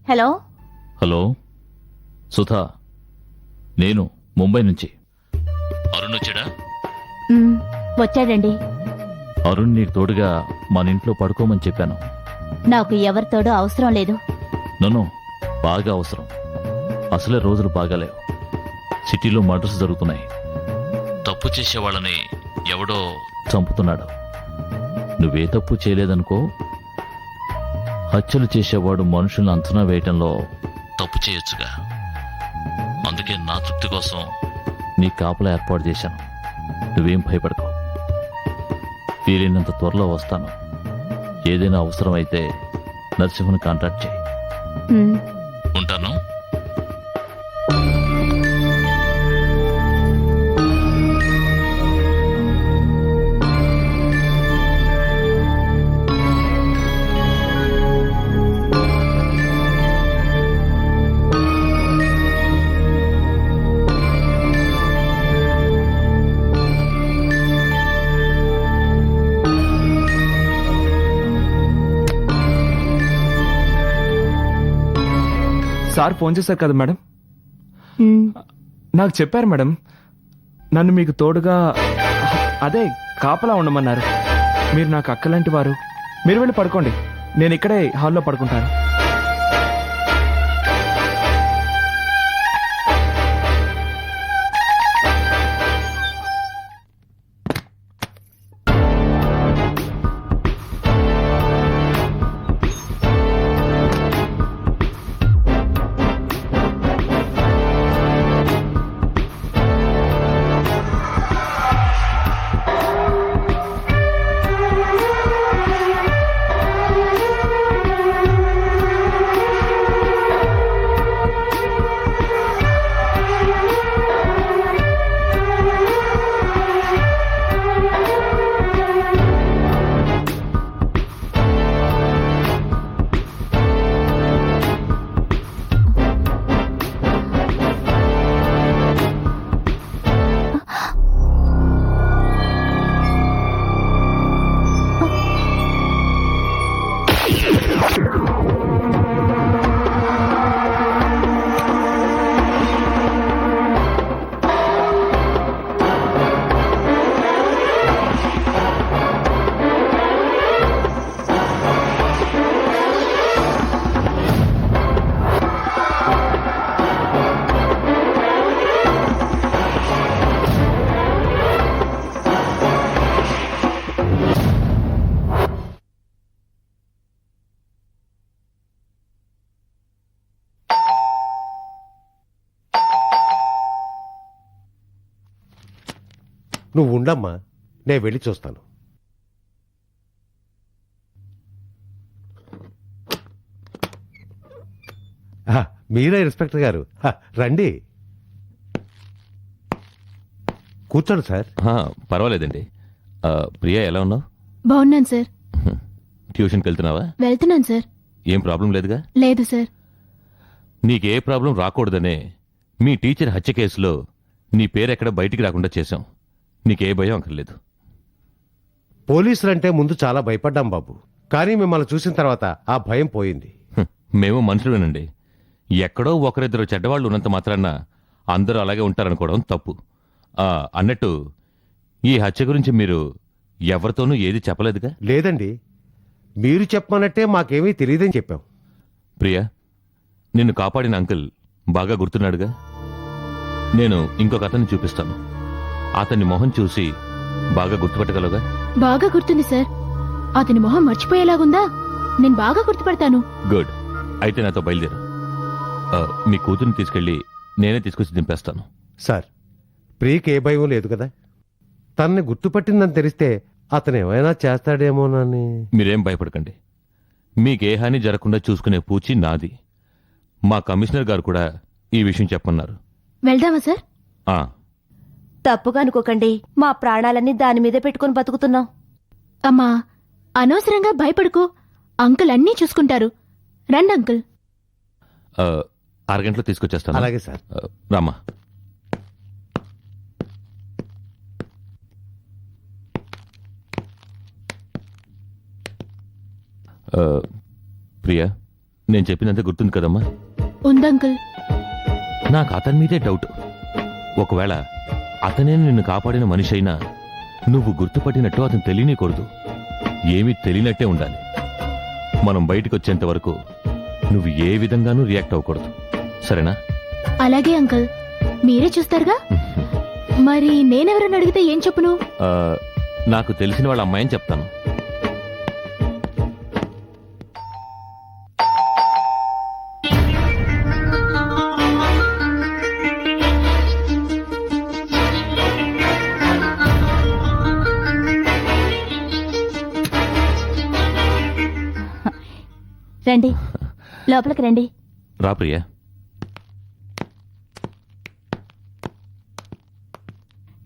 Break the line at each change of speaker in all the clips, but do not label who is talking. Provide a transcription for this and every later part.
Hello.
Hello Sudha, నేను ముంబై నుంచి. అరుణ్ వచ్చాడా?
వచ్చాడండి.
అరుణ్ నీకు తోడుగా మన ఇంట్లో పడుకోమని చెప్పాను.
నాకు ఎవరితోడూ అవసరం లేదు.
నన్ను బాగా అవసరం. అసలే రోజులు బాగాలేవు. సిటీలో మర్డర్స్ జరుగుతున్నాయి. తప్పు చేసేవాళ్ళని ఎవడో చంపుతున్నాడు. నువ్వే తప్పు చేయలేదనుకో, హత్యలు చేసేవాడు మనుషుల్ని అంచనా వేయటంలో తప్పు చేయొచ్చుగా. అందుకే నా తృప్తి కోసం నీ కాపలా ఏర్పాటు చేశాను. నువ్వేం భయపడకు. వీలైనంత త్వరలో వస్తాను. ఏదైనా అవసరం అయితే నరసింహను కాంటాక్ట్ చేయి. ఉంటాను.
సార్ ఫోన్ చేశారు కదా మేడం? నాకు చెప్పారు మేడం, నన్ను మీకు తోడుగా అదే కాపలా ఉండమన్నారు. మీరు నాకు అక్కలాంటి వారు. మీరు వెళ్ళి పడుకోండి, నేను ఇక్కడే హాల్లో పడుకుంటాను.
నువ్వు ఉండమ్మా, నేను వెళ్ళి చూస్తాను. మీరే ఇన్స్పెక్టర్ గారు, రండి కూర్చోండి సార్.
పర్వాలేదండి. ప్రియా ఎలా ఉన్నావు?
బాగున్నాను సార్.
ట్యూషన్కి వెళ్తున్నావా?
వెళ్తున్నాను సార్.
ఏం ప్రాబ్లం లేదుగా?
లేదు సార్.
నీకే ప్రాబ్లం రాకూడదనే మీ టీచర్ హత్య కేసులో నీ పేరెక్కడ బయటికి రాకుండా చేశాం. నీకే భయం అక్కర్లేదు.
పోలీసులంటే ముందు చాలా భయపడ్డాం బాబు, కానీ మిమ్మల్ని చూసిన తర్వాత ఆ భయం పోయింది.
మేము మనుషులేనండి. ఎక్కడో ఒకరిద్దరు చెడ్డవాళ్ళు ఉన్నంత మాత్రాన అందరూ అలాగే ఉంటారనుకోవడం తప్పు. అన్నట్టు ఈ హత్య గురించి మీరు ఎవరితోనూ ఏది చెప్పలేదుగా?
లేదండి, మీరు చెప్పమన్నట్టే మాకేమీ తెలియదని చెప్పాం.
ప్రియా, నిన్ను కాపాడిన అంకుల్ బాగా గుర్తున్నాడుగా? నేను ఇంకొక అతన్ని చూపిస్తాను. అతని మొహం చూసి బాగా గుర్తుపట్టగలవుగా?
బాగా గుర్తుంది సార్. అతని మొహం మర్చిపోయేలాగుందా? నేను బాగా గుర్తుపడతాను.
గుడ్. అయితే నాతో బయలుదేరు. మీ కూతుర్ని తీసుకెళ్లి నేనే తీసుకొచ్చి దింపేస్తాను.
సార్, ప్రియకి ఏ భయం లేదు కదా? తనని గుర్తుపట్టిందని తెలిస్తే అతను ఏమైనా చేస్తాడేమోనని.
మీరేం భయపడకండి. మీకే హాని జరగకుండా చూసుకునే పూచి నాది. మా కమిషనర్ గారు కూడా ఈ విషయం చెప్పమన్నారు.
వెళ్దామా సార్?
తప్పుగా అనుకోకండి, మా ప్రాణాలన్నీ దాని మీదే పెట్టుకుని బతుకుతున్నాం.
అమ్మా, అనవసరంగా భయపడుకో. అంకుల్ అన్నీ చూసుకుంటారు. రండి అంకుల్.
అరగంటలో తీసుకొచ్చేస్తాను.
అలాగే సార్.
రామ్మా. ప్రియా, నేను చెప్పినంత గుర్తుంది కదమ్మా?
ఉందంకుల్.
నాకు అతని మీదే డౌట్. ఒకవేళ అతనే నిన్ను కాపాడిన మనిషి అయినా నువ్వు గుర్తుపట్టినట్టు అతను తెలియనికూడదు. ఏమీ తెలియనట్టే ఉండాలి. మనం బయటకు వచ్చేంత వరకు నువ్వు ఏ విధంగానూ రియాక్ట్ అవ్వకూడదు, సరేనా?
అలాగే అంకుల్, మీరే చూస్తారుగా. మరి నేనెవరని అడిగితే ఏం చెప్పును?
ఆ, నాకు తెలిసిన వాళ్ళ అమ్మాయిని చెప్తాను.
రండి, లోపలికి రండి.
రా ప్రియా.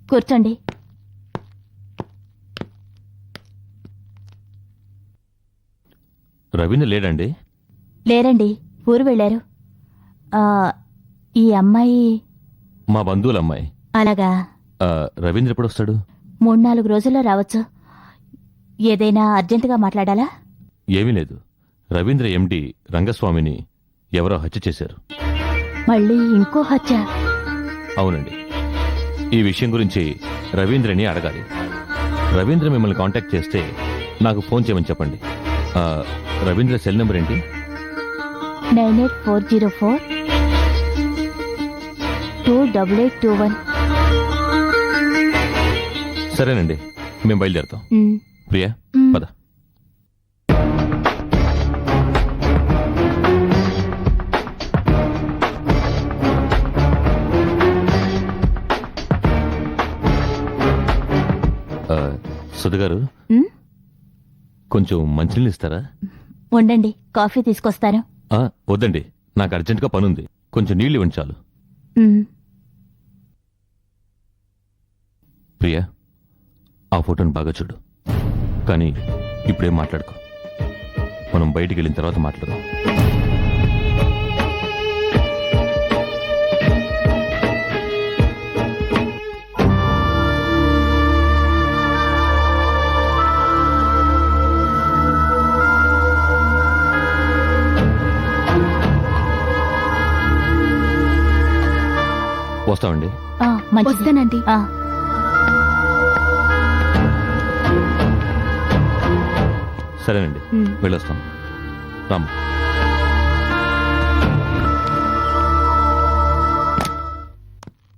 కూర్చోండి.
రవీంద్ర లేడండి?
లేరండి, ఊరు వెళ్ళారు. ఆ, ఈ అమ్మాయి
మా బంధువుల అమ్మాయి.
అలాగా.
రవీంద్ర ఎప్పుడు వస్తాడు?
3-4 రోజుల్లో రావచ్చు. ఏదైనా అర్జెంటుగా మాట్లాడాలా?
ఏమీ లేదు. రవీంద్ర ఎండి రంగస్వామిని ఎవరో హత్య చేశారు.
మళ్ళీ ఇంకో హత్య?
అవునండి. ఈ విషయం గురించి రవీంద్రని అడగాలి. రవీంద్ర మిమ్మల్ని కాంటాక్ట్ చేస్తే నాకు ఫోన్ చేయమని చెప్పండి. రవీంద్ర సెల్ నెంబర్ ఏంటి?
9840428821.
సరేనండి, మేము బయలుదేరుతాం. ప్రియా, పద. సుధ గారు, కొంచెం మంచినీళ్ళు ఇస్తారా?
ఉండండి, కాఫీ తీసుకొస్తాను.
వద్దండి, నాకు అర్జెంటుగా పనుంది. కొంచెం నీళ్ళు ఇవ్వండి చాలు. ప్రియా, ఆ ఫోటోని బాగా చూడు. కానీ ఇప్పుడేం మాట్లాడుకో. మనం బయటికి వెళ్ళిన తర్వాత మాట్లాడదాం. వస్తామండి.
వస్తానండి.
సరేనండి, వెళ్ళొస్తాం. రామ్.